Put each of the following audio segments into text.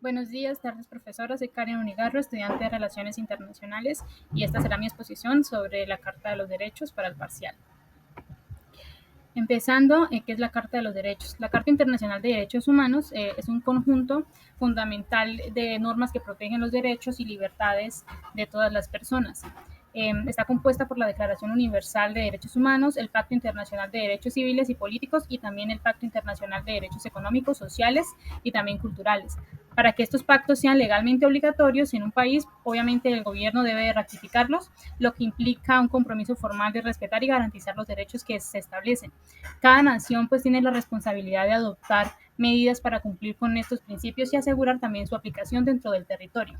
Buenos días, tardes, profesora. Soy Karen Unigarro, estudiante de Relaciones Internacionales, y esta será mi exposición sobre la Carta de los Derechos para el parcial. Empezando, ¿qué es la Carta de los Derechos? La Carta Internacional de Derechos Humanos es un conjunto fundamental de normas que protegen los derechos y libertades de todas las personas. Está compuesta por la Declaración Universal de Derechos Humanos, el Pacto Internacional de Derechos Civiles y Políticos y también el Pacto Internacional de Derechos Económicos, Sociales y también culturales. Para que estos pactos sean legalmente obligatorios en un país, obviamente el gobierno debe ratificarlos, lo que implica un compromiso formal de respetar y garantizar los derechos que se establecen. Cada nación pues tiene la responsabilidad de adoptar medidas para cumplir con estos principios y asegurar también su aplicación dentro del territorio.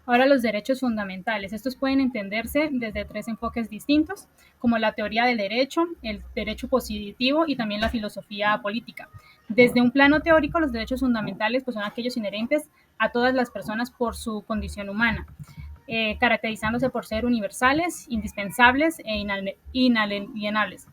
Ahora, los derechos fundamentales. Estos pueden entenderse desde tres enfoques distintos, como la teoría del derecho, el derecho positivo y también la filosofía política. Desde un plano teórico, los derechos fundamentales pues, son aquellos inherentes a todas las personas por su condición humana, caracterizándose por ser universales, indispensables e inalienables.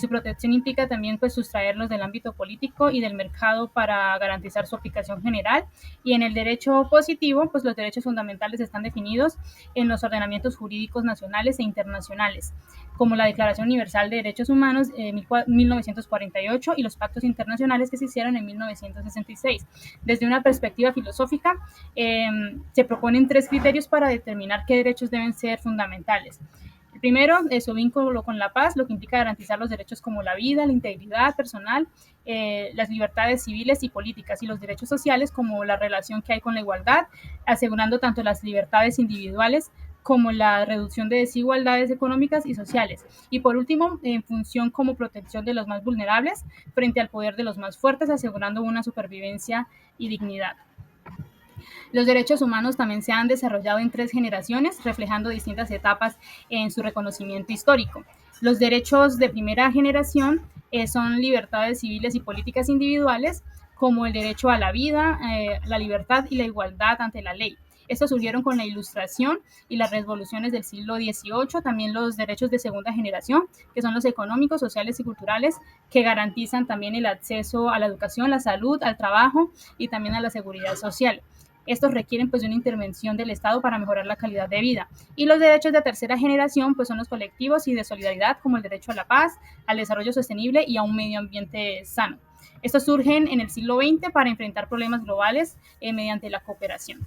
Su protección implica también pues, sustraerlos del ámbito político y del mercado para garantizar su aplicación general. Y en el derecho positivo, pues los derechos fundamentales están definidos en los ordenamientos jurídicos nacionales e internacionales, como la Declaración Universal de Derechos Humanos de 1948 y los pactos internacionales que se hicieron en 1966. Desde una perspectiva filosófica, se proponen tres criterios para determinar qué derechos deben ser fundamentales. El primero es su vínculo con la paz, lo que implica garantizar los derechos como la vida, la integridad personal, las libertades civiles y políticas y los derechos sociales como la relación que hay con la igualdad, asegurando tanto las libertades individuales como la reducción de desigualdades económicas y sociales. Y por último, en función como protección de los más vulnerables frente al poder de los más fuertes, asegurando una supervivencia y dignidad. Los derechos humanos también se han desarrollado en tres generaciones, reflejando distintas etapas en su reconocimiento histórico. Los derechos de primera generación son libertades civiles y políticas individuales, como el derecho a la vida, la libertad y la igualdad ante la ley. Estos surgieron con la Ilustración y las revoluciones del siglo XVIII, también los derechos de segunda generación, que son los económicos, sociales y culturales, que garantizan también el acceso a la educación, la salud, al trabajo y también a la seguridad social. Estos requieren pues de una intervención del Estado para mejorar la calidad de vida. Y los derechos de tercera generación pues son los colectivos y de solidaridad, como el derecho a la paz, al desarrollo sostenible y a un medio ambiente sano. Estos surgen en el siglo XX para enfrentar problemas globales mediante la cooperación.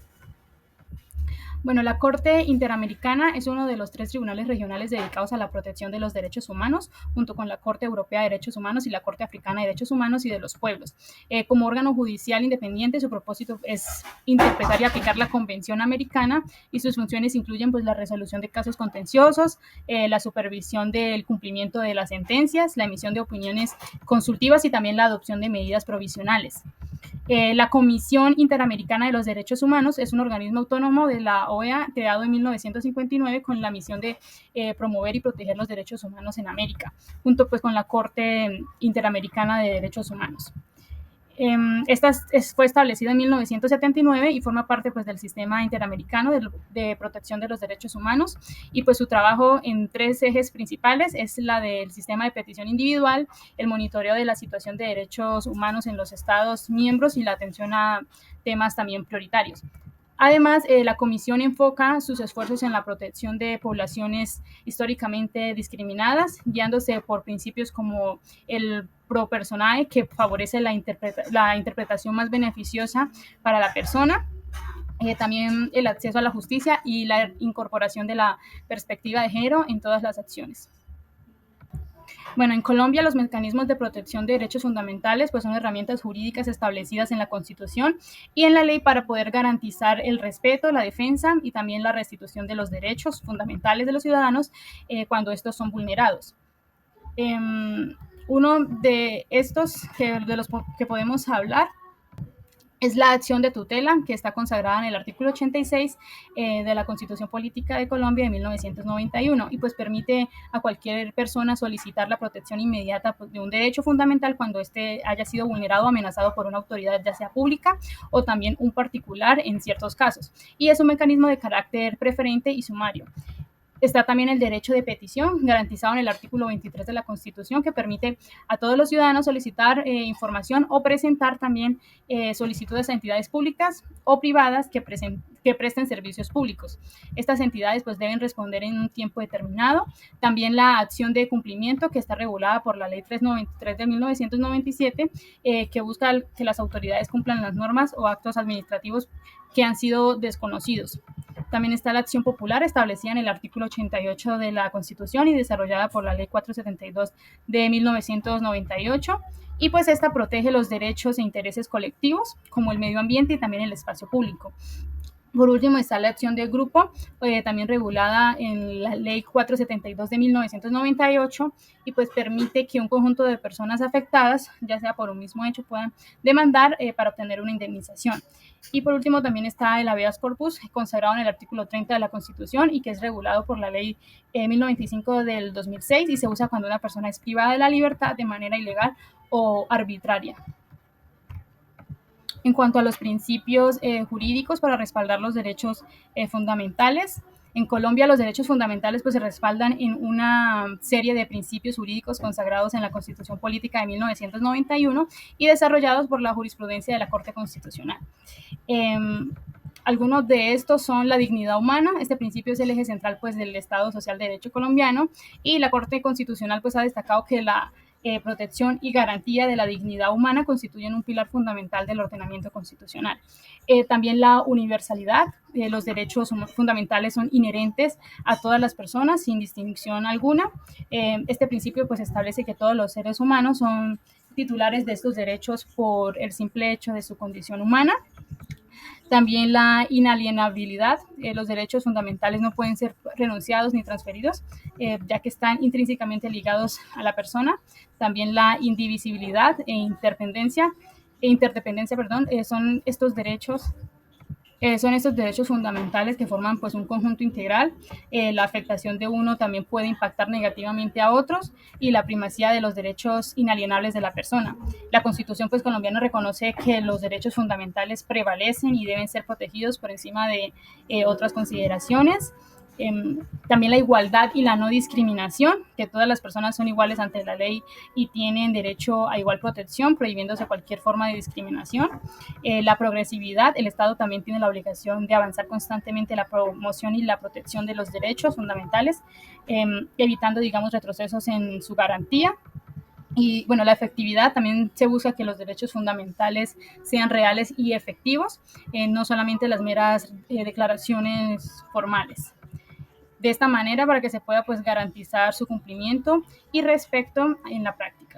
Bueno, la Corte Interamericana es uno de los tres tribunales regionales dedicados a la protección de los derechos humanos, junto con la Corte Europea de Derechos Humanos y la Corte Africana de Derechos Humanos y de los Pueblos. Como órgano judicial independiente, su propósito es interpretar y aplicar la Convención Americana, y sus funciones incluyen pues, la resolución de casos contenciosos, la supervisión del cumplimiento de las sentencias, la emisión de opiniones consultivas y también la adopción de medidas provisionales. La Comisión Interamericana de los Derechos Humanos es un organismo autónomo de la OEA creado en 1959 con la misión de promover y proteger los derechos humanos en América, junto pues con la Corte Interamericana de Derechos Humanos. Esta fue establecida en 1979 y forma parte pues, del sistema interamericano de protección de los derechos humanos, y pues su trabajo en tres ejes principales es la del sistema de petición individual, el monitoreo de la situación de derechos humanos en los estados miembros y la atención a temas también prioritarios. Además, la Comisión enfoca sus esfuerzos en la protección de poblaciones históricamente discriminadas, guiándose por principios como el pro personae, que favorece la interpretación más beneficiosa para la persona, también el acceso a la justicia y la incorporación de la perspectiva de género en todas las acciones. Bueno, en Colombia los mecanismos de protección de derechos fundamentales pues son herramientas jurídicas establecidas en la Constitución y en la ley para poder garantizar el respeto, la defensa y también la restitución de los derechos fundamentales de los ciudadanos cuando estos son vulnerados. Uno de estos de los que podemos hablar es la acción de tutela, que está consagrada en el artículo 86 de la Constitución Política de Colombia de 1991, y pues permite a cualquier persona solicitar la protección inmediata de un derecho fundamental cuando éste haya sido vulnerado o amenazado por una autoridad, ya sea pública o también un particular en ciertos casos. Y es un mecanismo de carácter preferente y sumario. Está también el derecho de petición, garantizado en el artículo 23 de la Constitución, que permite a todos los ciudadanos solicitar información o presentar también solicitudes a entidades públicas o privadas que presten servicios públicos. Estas entidades pues deben responder en un tiempo determinado. También la acción de cumplimiento, que está regulada por la Ley 393 de 1997, que busca que las autoridades cumplan las normas o actos administrativos que han sido desconocidos. También está la acción popular, establecida en el artículo 88 de la Constitución y desarrollada por la Ley 472 de 1998. Y pues esta protege los derechos e intereses colectivos, como el medio ambiente y también el espacio público. Por último está la acción de grupo, también regulada en la Ley 472 de 1998, y pues permite que un conjunto de personas afectadas, ya sea por un mismo hecho, puedan demandar para obtener una indemnización. Y por último también está el habeas corpus, consagrado en el artículo 30 de la Constitución y que es regulado por la Ley 1095 del 2006 y se usa cuando una persona es privada de la libertad de manera ilegal o arbitraria. En cuanto a los principios jurídicos para respaldar los derechos fundamentales, en Colombia los derechos fundamentales pues se respaldan en una serie de principios jurídicos consagrados en la Constitución Política de 1991 y desarrollados por la jurisprudencia de la Corte Constitucional. Algunos de estos son la dignidad humana. Este principio es el eje central pues del Estado Social de Derecho colombiano, y la Corte Constitucional pues ha destacado que la protección y garantía de la dignidad humana constituyen un pilar fundamental del ordenamiento constitucional. También la universalidad, los derechos fundamentales son inherentes a todas las personas sin distinción alguna. Este principio pues establece que todos los seres humanos son titulares de estos derechos por el simple hecho de su condición humana. También la inalienabilidad, los derechos fundamentales no pueden ser renunciados ni transferidos, ya que están intrínsecamente ligados a la persona. También la indivisibilidad interdependencia, son estos derechos fundamentales que forman pues un conjunto integral. La afectación de uno también puede impactar negativamente a otros, y la primacía de los derechos inalienables de la persona. La Constitución pues colombiana reconoce que los derechos fundamentales prevalecen y deben ser protegidos por encima de otras consideraciones. También la igualdad y la no discriminación, que todas las personas son iguales ante la ley y tienen derecho a igual protección, prohibiéndose cualquier forma de discriminación. La progresividad, el Estado también tiene la obligación de avanzar constantemente la promoción y la protección de los derechos fundamentales, evitando, digamos, retrocesos en su garantía. Y bueno, la efectividad, también se busca que los derechos fundamentales sean reales y efectivos, no solamente las meras declaraciones formales. De esta manera, para que se pueda pues garantizar su cumplimiento y respeto en la práctica.